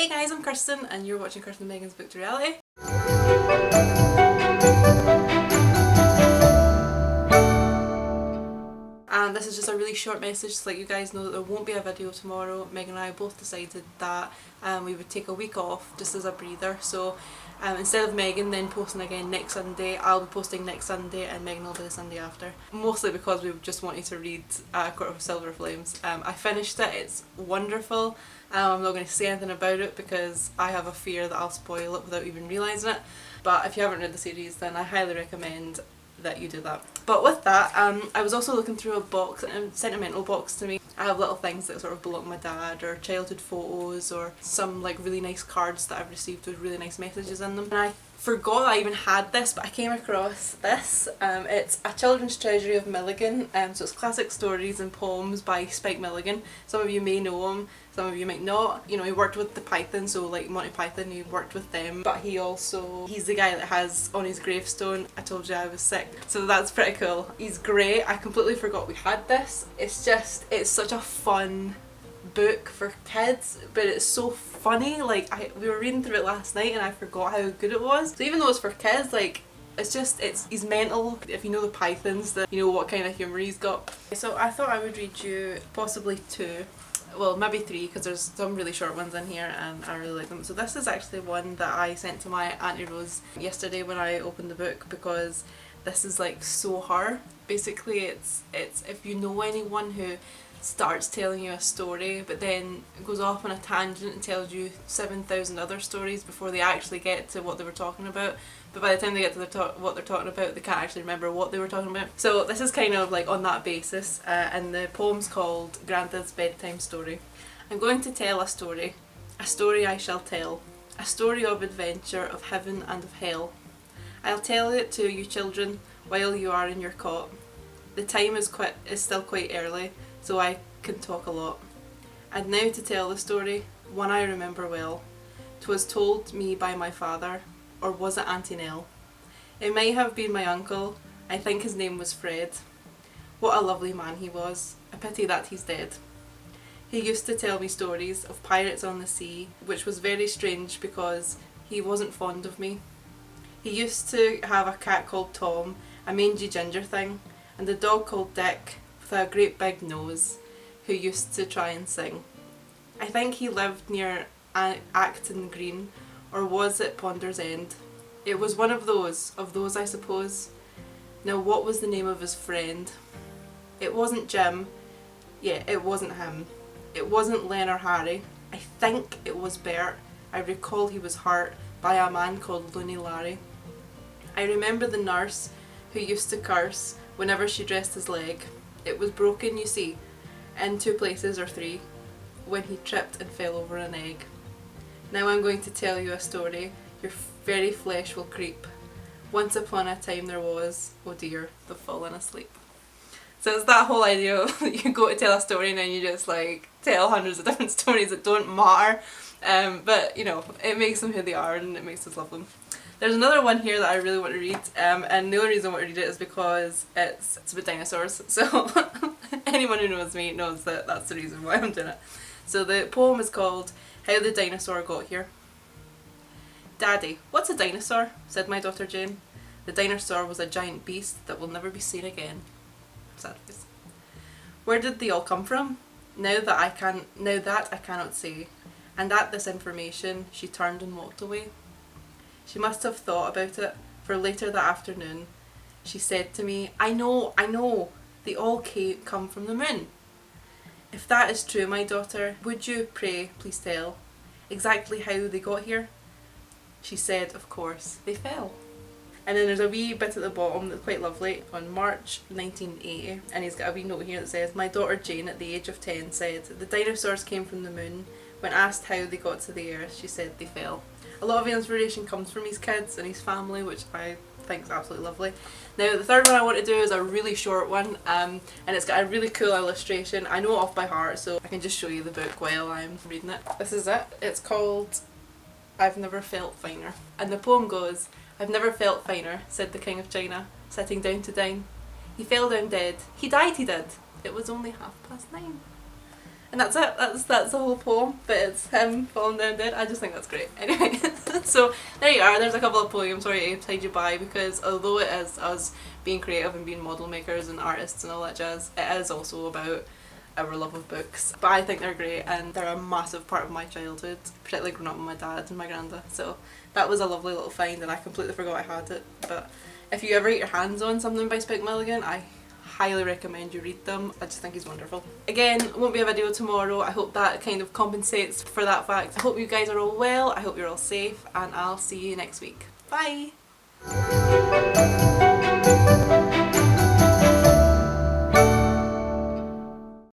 Hey guys, I'm Kirsten and you're watching Kirsten Megan's Book to Reality. And this is just a really short message to let you guys know that there won't be a video tomorrow. Megan and I both decided that we would take a week off just as a breather. So instead of Megan then posting again next Sunday, I'll be posting next Sunday and Megan will be the Sunday after. Mostly because we just wanted to read Court of Silver Flames. I finished it, it's wonderful. I'm not going to say anything about it because I have a fear that I'll spoil it without even realising it. But if you haven't read the series then I highly recommend that you do that. But with that, I was also looking through a box, a sentimental box to me. I have little things that sort of belong to my dad, or childhood photos, or some like really nice cards that I've received with really nice messages in them. And I forgot I even had this, but I came across this. It's a children's treasury of Milligan, so it's classic stories and poems by Spike Milligan. Some of you may know him, some of you might not. You know, he worked with the Python, so like Monty Python, he worked with them, but he's the guy that has on his gravestone, "I told you I was sick." So that's pretty cool. He's great. I completely forgot we had this. It's such a fun book for kids, but it's so funny. Like we were reading through it last night and I forgot how good it was. So even though it's for kids, like he's mental. If you know the Pythons, then you know what kind of humour he's got. So I thought I would read you possibly two, well maybe three, because there's some really short ones in here and I really like them. So this is actually one that I sent to my Auntie Rose yesterday when I opened the book, because this is like so her. Basically it's if you know anyone who starts telling you a story but then goes off on a tangent and tells you 7,000 other stories before they actually get to what they were talking about, but by the time they get to what they're talking about they can't actually remember what they were talking about. So this is kind of like on that basis, and the poem's called Grandad's Bedtime Story. I'm going to tell a story I shall tell, a story of adventure, of heaven and of hell. I'll tell it to you children while you are in your cot. The time is still quite early, so I can talk a lot. And now to tell the story, one I remember well. 'Twas told me by my father, or was it Auntie Nell? It might have been my uncle, I think his name was Fred. What a lovely man he was, a pity that he's dead. He used to tell me stories of pirates on the sea, which was very strange because he wasn't fond of me. He used to have a cat called Tom, a mangy ginger thing, and a dog called Dick, with a great big nose, who used to try and sing. I think he lived near Acton Green, or was it Ponder's End? It was one of those I suppose. Now what was the name of his friend? It wasn't Jim. Yeah, it wasn't him. It wasn't Len or Harry. I think it was Bert. I recall he was hurt by a man called Loony Larry. I remember the nurse who used to curse whenever she dressed his leg. It was broken, you see, in 2 places or 3, when he tripped and fell over an egg. Now I'm going to tell you a story, your very flesh will creep. Once upon a time there was, oh dear, they've fallen asleep. So it's that whole idea of you go to tell a story and then you just like tell hundreds of different stories that don't matter. But you know, it makes them who they are and it makes us love them. There's another one here that I really want to read, and the only reason I want to read it is because it's about dinosaurs. So anyone who knows me knows that that's the reason why I'm doing it. So the poem is called How the Dinosaur Got Here. Daddy, what's a dinosaur? Said my daughter Jane. The dinosaur was a giant beast that will never be seen again. Sad face. Where did they all come from? Now that I cannot say. And at this information she turned and walked away. She must have thought about it, for later that afternoon she said to me, I know, they all come from the moon. If that is true, my daughter, would you, pray, please tell, exactly how they got here? She said, of course, they fell. And then there's a wee bit at the bottom that's quite lovely, on March 1980, and he's got a wee note here that says, my daughter Jane at the age of 10 said, the dinosaurs came from the moon. When asked how they got to the earth, she said they fell. A lot of the inspiration comes from his kids and his family, which I think is absolutely lovely. Now the third one I want to do is a really short one, and it's got a really cool illustration. I know it off by heart, so I can just show you the book while I'm reading it. This is it. It's called I've Never Felt Finer. And the poem goes, I've never felt finer, said the King of China, sitting down to dine. He fell down dead. He died, he did. It was only 9:30. And that's it. That's the whole poem, but it's him falling down dead. I just think that's great. Anyway, so there you are. There's a couple of poems for you to tide you by, because although it is us being creative and being model makers and artists and all that jazz, it is also about our love of books. But I think they're great, and they're a massive part of my childhood, particularly growing up with my dad and my granda. So that was a lovely little find, and I completely forgot I had it. But if you ever get your hands on something by Spike Milligan, I highly recommend you read them. I just think he's wonderful. Again, won't be a video tomorrow. I hope that kind of compensates for that fact. I hope you guys are all well, I hope you're all safe, and I'll see you next week. Bye!